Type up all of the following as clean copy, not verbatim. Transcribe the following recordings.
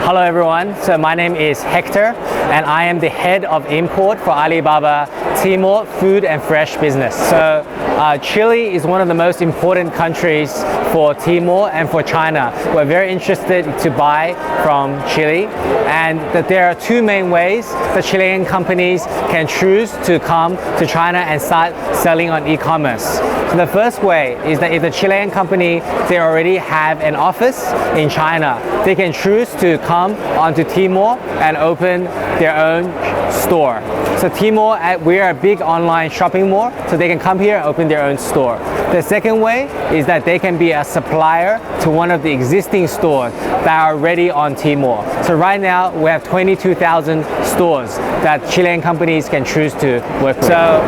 Hello everyone, so my name is Hector and I am the head of import for Alibaba Tmall food and fresh business. So Chile is one of the most important countries for Tmall and for China. We're very interested to buy from Chile, and that there are two main ways that Chilean companies can choose to come to China and start selling on e-commerce. So the first way is that if the Chilean company, they already have an office in China, they can choose to come onto Tmall and open their own store. So Tmall, we are a big online shopping mall, so they can come here and open their own store. The second way is that they can be a supplier to one of the existing stores that are already on Tmall. So right now we have 22,000 stores that Chilean companies can choose to work with. So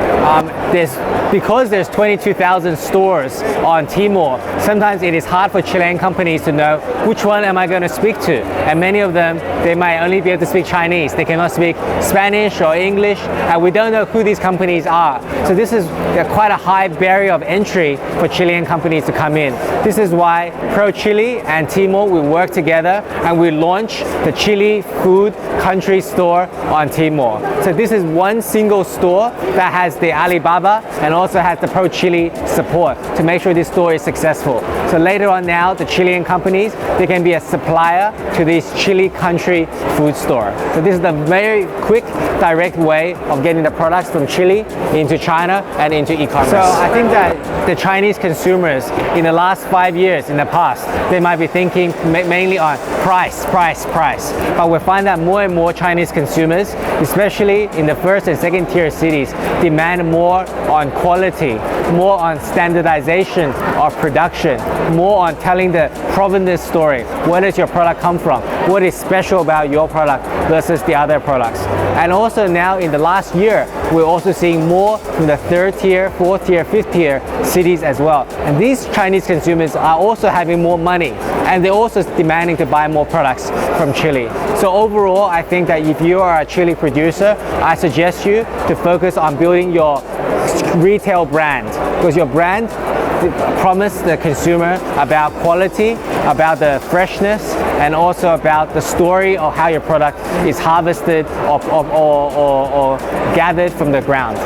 because there's 22,000 stores on Tmall, sometimes it is hard for Chilean companies to know which one am I going to speak to. And many of them, they might only be able to speak Chinese. They cannot speak Spanish or English, and we don't know who these companies are. So this is quite a high barrier of entry for Chilean companies to come in. This is why ProChile and Tmall, we work together and we launch the Chile food country store on Tmall. So this is one single store that has the Alibaba and also has the ProChile support to make sure this store is successful. So later on now, the Chilean companies, they can be a supplier to this Chile country food store. So this is the very quick, direct way of getting the products from Chile into China and into e-commerce. So I think that the Chinese consumers in the last 5 years in the past, they might be thinking mainly on price. But we find that more and more Chinese consumers, especially in the first and second tier cities, demand more on quality, more on standardization of production, more on telling the provenance story. Where does your product come from? What is special about your product versus the other products? And also now in the last year, we're also seeing more from the third tier, fourth tier, fifth tier cities as well. And these Chinese consumers are also having more money, and they're also demanding to buy more products from Chile. So overall, I think that if you are a Chile producer, I suggest you to focus on building your retail brand, because your brand promise the consumer about quality, about the freshness, and also about the story of how your product is harvested or gathered from the ground.